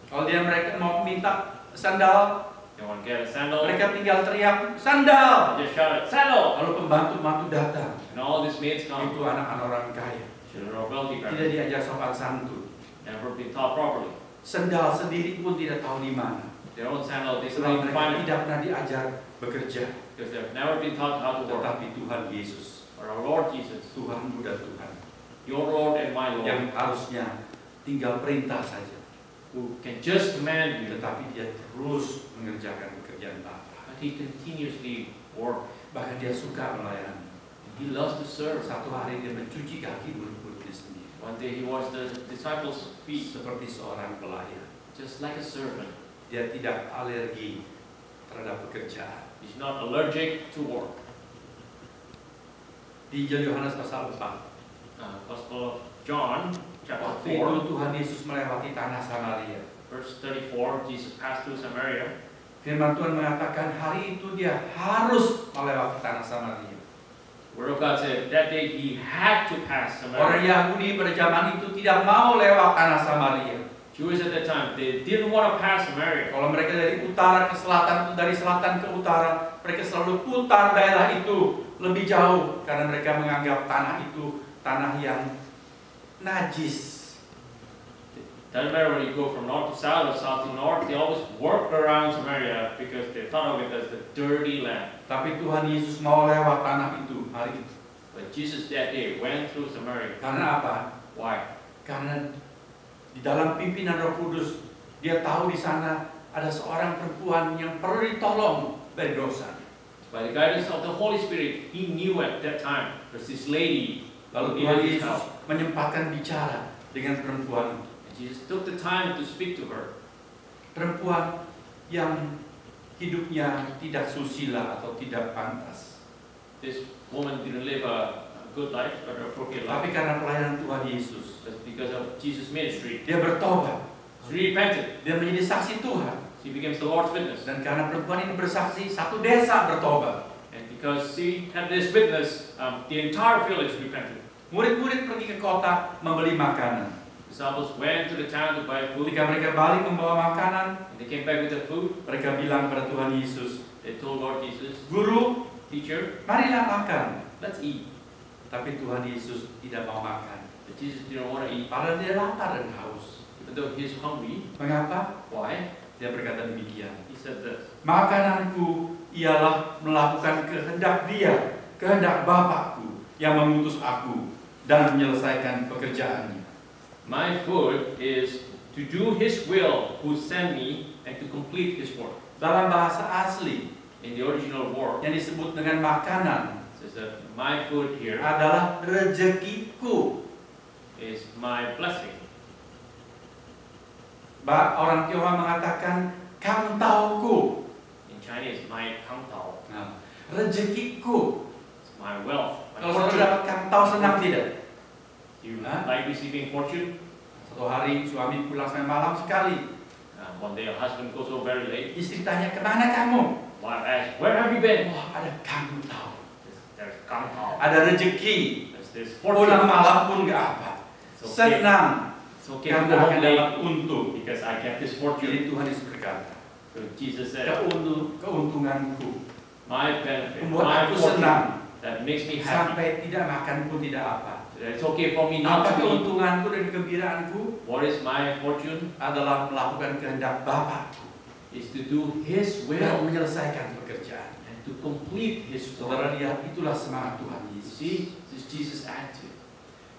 Kalau mereka mau minta sandal, They want to get a sandal, mereka tinggal teriak, sandal. just shout it, sandal! Lalu pembantu-pembantu datang. And all these maids come, Itu anak-anak orang kaya. children of wealthy Tidak parents, diajar sopan santun. never been taught properly. Sendal sendiri pun tidak tahu di mana. Their own sandal, they still Sebab need to mereka find it tidak pernah diajar bekerja. because they've never been taught how to work. Tetapi Tuhan Yesus, Or our Lord Jesus, Tuhanmu dan Tuhan, your Lord and my Lord, yang harusnya tinggal perintah saja, who can just command you, tetapi dia terus mengerjakan pekerjaan Bapa. but He continuously work. Bahkan dia suka melayani. He loves to serve. Satu hari dia mencuci kaki murid-muridnya sendiri, One day He washed the disciples' feet, seperti seorang pelayan. just like a servant. Dia tidak alergi terhadap pekerjaan. He's not allergic to work. Di Injil Yohanes pasal 4, Gospel of John, chapter waktu 4, itu Tuhan Yesus melewati tanah Samaria. verse 34, Jesus passed through Samaria. Firman Tuhan mengatakan hari itu dia harus melewati tanah Samaria. Word of God said that day He had to pass Orang Samaria. Yahudi pada zaman itu tidak mau lewat tanah Samaria. Jews at that time, they didn't want to pass Samaria. Kalau mereka dari utara ke selatan, dari selatan ke utara, mereka selalu putar daerah itu lebih jauh karena mereka menganggap tanah itu tanah yang najis. Doesn't matter when you go from north to south or south to north, they always work around Samaria because they thought of it as the dirty land. Tapi Tuhan Yesus mau lewat tanah itu hari itu. But Jesus that day went through Samaria. Karena apa? Why? Karena di dalam pimpinan Roh Kudus, dia tahu di sana ada seorang perempuan yang perlu ditolong dari dosa. By the guidance of the Holy Spirit, He knew at that time there's this lady Lalu who Tuhan needed His Yesus help. menyempatkan bicara dengan perempuan itu. And Jesus took the time to speak to her. Perempuan yang hidupnya tidak susila atau tidak pantas. this woman didn't live a good life, but a appropriate Tapi life. karena pelayanan Tuhan Yesus, That's because of Jesus' ministry. dia bertobat, She repented. dia menjadi saksi Tuhan. She became the Lord's witness. Dan karena perempuan ini bersaksi, satu desa bertobat. And because she had this witness, the entire village repented. Murid-murid pergi ke kota membeli makanan. Disciples went to the town to buy food. Ketika mereka balik membawa makanan, And they came back with the food. mereka bilang kepada Tuhan Yesus, They told Lord Jesus, Guru, Teacher, marilah makan. let's eat. Tapi Tuhan Yesus tidak mau makan. But Jesus didn't want to eat. Padahal dia lapar dan haus. Even though he's hungry. Mengapa? Why? Dia berkata demikian. He said this. Makananku ialah melakukan kehendak Dia, kehendak Bapakku yang mengutus aku dan menyelesaikan pekerjaannya. My food is to do His will who sent me and to complete His work. Dalam bahasa asli In the original word, yang disebut dengan makanan it says that my food here adalah rezekiku. is my blessing. Orang Tionghoa mengatakan kantauku. In Chinese, my kangtao. Nah, rezekiku. It's my wealth. My Kalau saudara fortune. dapat kantau senang tidak? You Huh? like receiving fortune? Satu hari suami pulang sampai malam sekali. One day a husband goes home very late. Istri tanya, kemana kamu? Wife asks, where have you been? Wah, ada kantau. There's kangtao. Ada rezeki. There's this Pulang fortune. malam pun gak apa. It's okay. Senang. It's okay to go Karena akan home late dapat untung. because I get this Jadi fortune. Tuhan Yesus berkata, So Jesus said, keuntunganku my benefit, membuat my aku fortune, senang. that makes me happy. Sampai tidak makan pun tidak apa. That it's okay for me not Apa to eat. keuntunganku dan kegembiraanku What is my fortune? adalah melakukan kehendak Bapakku Is to do His dan will menyelesaikan pekerjaan. and to complete His Saudara will. lihat, itulah semangat Tuhan You Yesus. see, this is Jesus' attitude.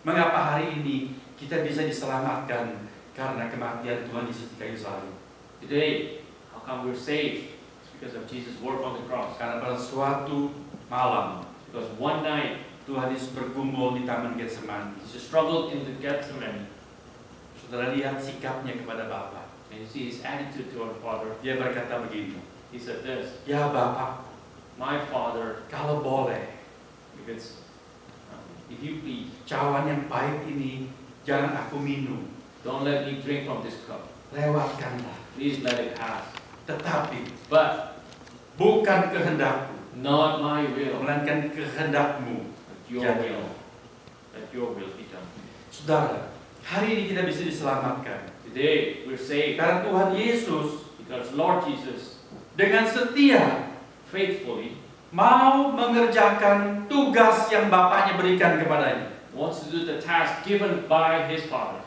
Mengapa hari ini kita bisa diselamatkan karena kematian Tuhan Yesus di kayu salib? Today, how come we're saved? It's because of Jesus' work on the cross. Karena pada suatu malam Because one night, Tuhan Yesus bergumul di Taman Getsemani. Jesus struggled in the Gethsemane. Saudara lihat sikapnya kepada Bapa. And you see His attitude to our Father. Dia berkata begini, He said this, ya Bapa, my Father, kalau boleh, if you please, cawan yang pahit ini jangan aku minum. don't let me drink from this cup. Lewatkanlah. Please let it pass. Tetapi But bukan kehendakku, not my will, melainkan kehendakmu. but your Jadi. will. Let your will be done. Saudara, hari ini kita bisa diselamatkan. Today, we're saved Karena Tuhan Yesus because Lord Jesus dengan setia faithfully mau mengerjakan tugas yang Bapaknya berikan kepadanya. wants to do the task given by His Father.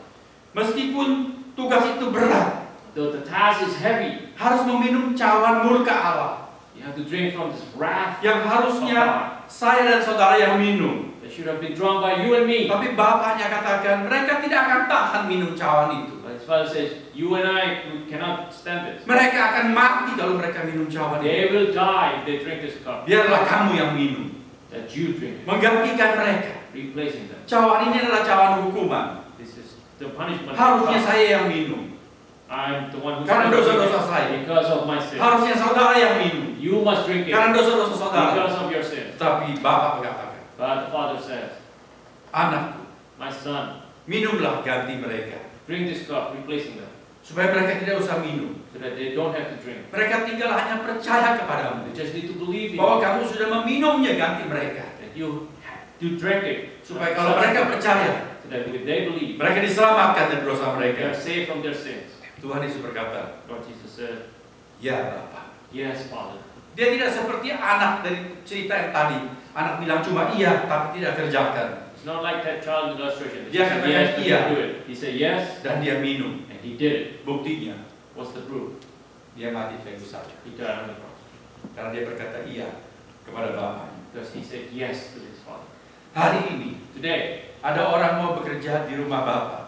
Meskipun tugas itu berat, Though the task is heavy, harus meminum cawan murka Allah you have to drink from this wrath yang of harusnya God. saya dan saudara yang minum. That should have been drawn by you and me. Tapi Bapaknya katakan mereka tidak akan tahan minum cawan itu. But His Father says, you and I we cannot stand this. Mereka akan mati kalau mereka minum cawan itu. They will die if they drink this cup. Biarlah kamu yang minum. That you drink it, Menggantikan mereka. replacing them. Cawan ini adalah cawan hukuman. This is the punishment. Harusnya of God. saya yang minum. I'm the one who's Karena going to dosa-dosa drink saya. it because of my sin. Harusnya saudara yang minum. You must drink it Karena dosa-dosa saudara. because of your sin. Tapi Bapak mengatakan, But the Father says, anakku, my son, minumlah ganti mereka. drink this cup, replacing them, Supaya mereka tidak usah minum. so that they don't have to drink. Mereka tinggal hanya percaya kepadamu. They just need to believe in Bahwa you, kamu sudah meminumnya ganti mereka. that you drink it. Supaya kalau mereka percaya, So that if they believe, mereka diselamatkan dari dosa they are mereka. saved from their sins. Tuhan Yesus berkata, Lord Jesus said, ya Bapak. yes, Father. Dia tidak seperti anak dari cerita yang tadi. Anak bilang cuma iya, tapi tidak kerjakan. It's not like that child in the illustration. He Dia said katakan yes, but iya. didn't do it. He said yes, Dan dia minum. and he did it. Buktinya, What's the proof? dia mati kayu salib. He died on the cross. Karena dia berkata iya kepada Bapaknya. Because he said yes to his Father. Hari ini, Today, ada orang mau bekerja di rumah Bapak.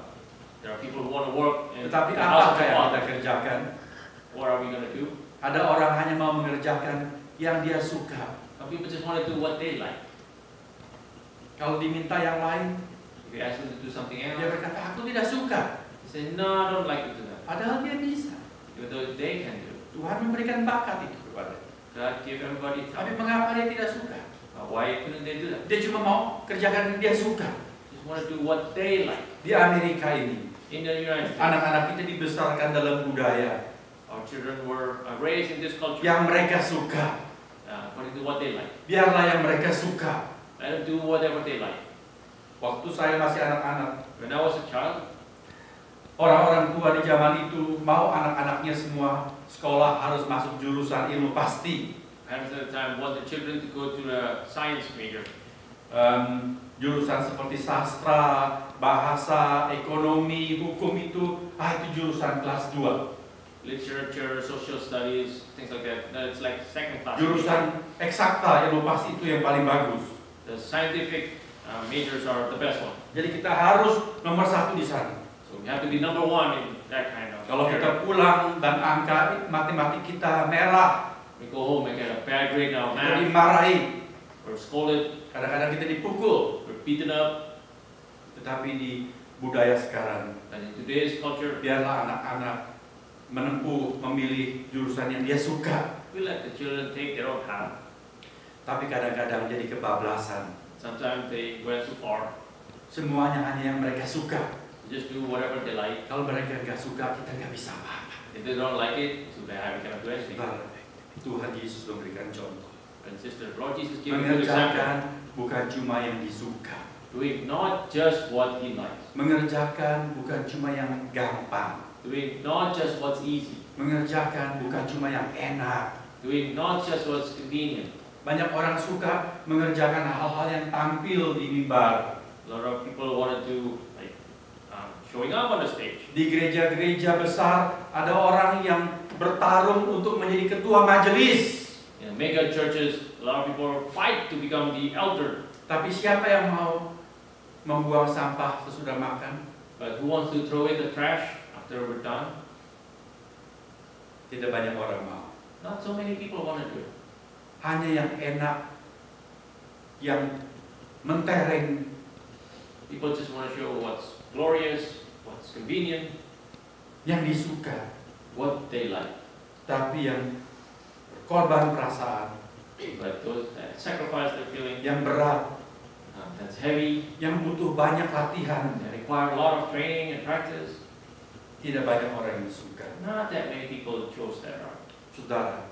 there are people who want to work in Tetapi the house of apa the yang kita Father. kerjakan? What are we going to do? Ada orang hanya mau mengerjakan yang dia suka. Some people just want to do what they like. Kalau diminta yang lain, If you ask them to do something dia else, berkata, aku tidak suka. they say, no, I don't like to do that. Padahal dia bisa. Even though they can do it. Tuhan memberikan bakat itu kepada dia. God gave everybody Tapi talent. mengapa dia tidak suka? Why couldn't they do that? Dia cuma mau kerjakan yang dia suka. Just want to do what they like. Di Amerika ini, In the United States, anak-anak kita dibesarkan dalam budaya our children were raised in this culture yang mereka suka. according to what they like. Biarlah yang mereka suka. Let them do whatever they like. Waktu saya masih anak-anak, When I was a child, orang-orang tua di zaman itu mau anak-anaknya semua sekolah harus masuk jurusan ilmu pasti. parents at the time want the children to go to the science major. Jurusan seperti sastra, bahasa, ekonomi, hukum itu jurusan kelas 2. Literature, social studies, things like that. It's like second class. Jurusan eksakta, ilmu pasti itu yang paling bagus. The scientific majors are the best one. Jadi kita harus nomor 1 di sana. So we have to be number one in that kind of. Kalau kita pulang dan angka matematik kita merah, We go home and get a bad grade now, kita math, dimarahi, we're scolded, kadang-kadang kita dipukul. we're beaten up. Tetapi di budaya sekarang, And in today's culture, biarlah anak-anak memilih jurusan yang dia suka. we let the children take their own path. Tapi kadang-kadang jadi kebablasan. Sometimes they went too far. Semuanya hanya yang mereka suka. They just do whatever they like. Kalau mereka nggak suka, kita nggak bisa apa-apa. If they don't like it, too bad, we cannot do anything. Saudara, Tuhan Yesus memberikan contoh. And sister, Lord Jesus gave a good example. Mengerjakan bukan cuma yang disuka. Doing not just what He likes. Mengerjakan bukan cuma yang gampang. Doing not just what's easy. Mengerjakan bukan cuma yang enak. Doing not just what's convenient. Banyak orang suka mengerjakan hal-hal yang tampil di mimbar. A lot of people want to do like showing up on the stage. Di gereja-gereja besar ada orang yang bertarung untuk menjadi ketua majelis. In mega churches, a lot of people fight to become the elder. Tapi siapa yang mau membuang sampah sesudah makan? But who wants to throw in the trash after we're done? Tidak banyak orang mau. Not so many people want to do it. Hanya yang enak, yang mentereng. People just want to show what's glorious, what's convenient, yang disuka, what they like. tapi yang korban perasaan, But those that sacrifice their feelings, yang berat, that's heavy, yang butuh banyak latihan, that require a lot of training and practice, tidak banyak orang yang suka. not that many people chose that route. Saudara,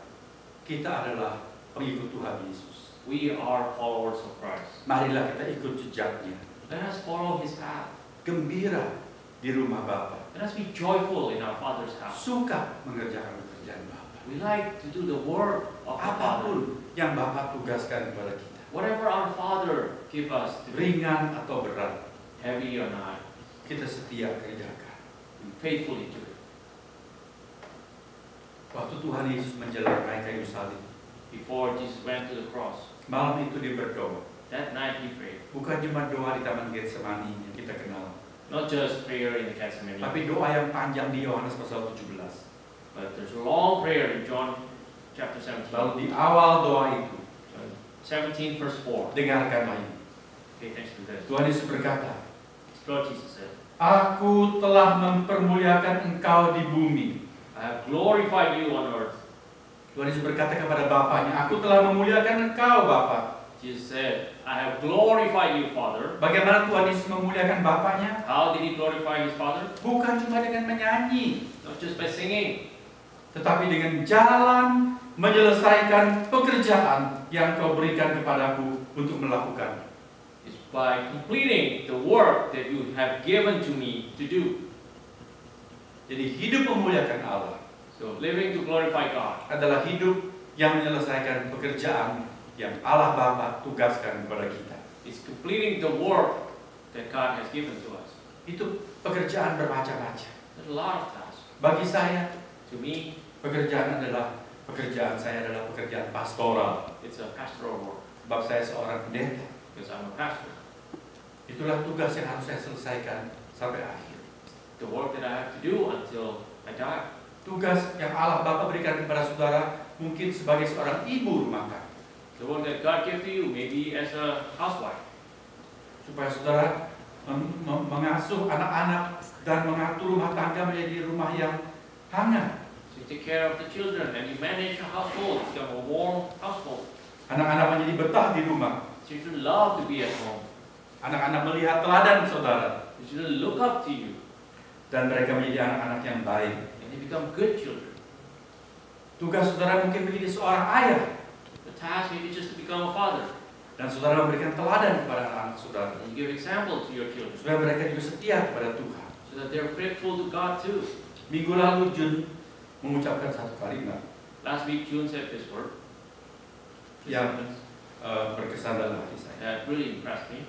kita adalah pengikut Tuhan Yesus. We are followers of Christ. Marilah kita ikut jejaknya. Let us follow His path. Gembira di rumah Bapa. Let us be joyful in our Father's house. Suka mengerjakan pekerjaan Bapa. We like to do the work of our Father. Apapun yang Bapa tugaskan kepada kita, Whatever our Father give us to do, ringan atau berat, heavy or not, kita setia kerjakan. we faithfully do it. Waktu Tuhan Yesus menjalani kayu salib, Before Jesus went to the cross, malam itu dia berdoa. that night He prayed. Bukan cuma doa di Taman Getsemani yang kita kenal, Not just prayer in the Gethsemane, tapi doa yang panjang di Yohanes pasal 17. but there's a long prayer in John chapter 17. Lalu di awal doa itu, 17 verse 4. dengarkanlah ini. Okay, thanks to this. Tuhan Yesus berkata, Lord Jesus said, Aku telah mempermuliakan engkau di bumi. I have glorified you on earth. Tuhan Yesus berkata kepada Bapaknya, Aku telah memuliakan engkau, Bapa. Jesus said, I have glorified you, Father. Bagaimana Tuhan Yesus memuliakan Bapaknya? How did He glorify His Father? Bukan cuma dengan menyanyi, Not just by singing, tetapi dengan jalan menyelesaikan pekerjaan yang kau berikan kepadaku untuk melakukan. it's by completing the work that you have given to me to do. Jadi hidup memuliakan Allah So living to glorify God adalah hidup yang menyelesaikan pekerjaan yang Allah Bapa tugaskan kepada kita. is completing the work that God has given to us. Itu pekerjaan bermacam-macam. There's a lot of tasks. Bagi saya, To me, pekerjaan saya adalah pekerjaan pastoral. it's a pastoral work Sebab saya seorang pendeta. because I'm a pastor. Itulah tugas yang harus saya selesaikan sampai akhir. The work that I have to do until I die. Tugas yang Allah Bapa berikan kepada saudara mungkin sebagai seorang ibu rumah tangga. The work that God gives to you, maybe as a housewife, Supaya saudara mengasuh anak-anak dan mengatur rumah tangga menjadi rumah yang hangat. so you take care of the children and you manage a household, become a warm household. Anak-anak menjadi betah di rumah. Children love to be at home. Anak-anak melihat teladan saudara. The children look up to you, Dan mereka menjadi anak-anak yang baik. and they become good children. Tugas saudara mungkin menjadi seorang ayah. The task maybe just to become a father, Dan saudara memberikan teladan kepada anak-anak saudara. and you give example to your children, Supaya mereka juga setia kepada Tuhan. so that they're faithful to God too. Minggu lalu Jun mengucapkan satu kalimat Last week, June said this word. This Yeah. sentence berkesan dalam hati saya. that really impressed me.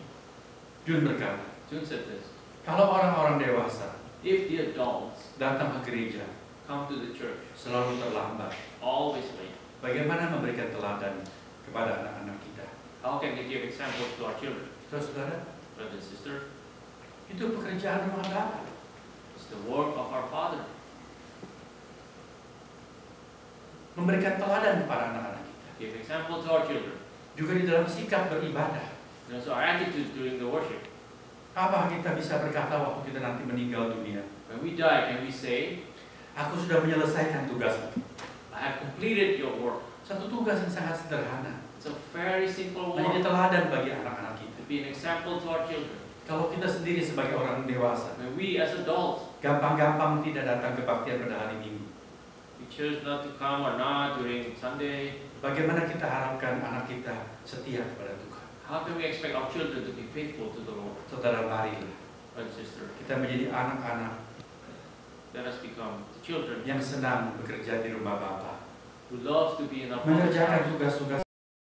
Jun berkata, June said this: kalau orang-orang dewasa if the adults datang ke gereja come to the church selalu terlambat, always late, bagaimana memberikan teladan kepada anak-anak kita? how can they give examples to our children? Saudara, Brother and sister, itu pekerjaan rumah Bapa. it's the work of our Father. Memberikan teladan kepada anak-anak kita. Give example to our children. Juga di dalam sikap beribadah. And also our attitude during the worship. Apa kita bisa berkata waktu kita nanti meninggal dunia? When we die, can we say, Aku sudah menyelesaikan tugasku. I have completed your work? Satu tugas yang sangat sederhana. It's a very simple Menjadi work teladan bagi anak-anak kita. to be an example to our children. Kalau kita sendiri sebagai orang dewasa, When we as adults, gampang-gampang tidak datang kebaktian pada hari Minggu. we choose not to come or not during Sunday, Bagaimana kita harapkan anak kita setia kepada Tuhan? how can we expect our children to be faithful to the Lord? Saudara, marilah Brother and sister, kita menjadi anak-anak let us become the children yang senang bekerja di rumah Bapa, who loves to be in our Father's mengerjakan house, tugas-tugas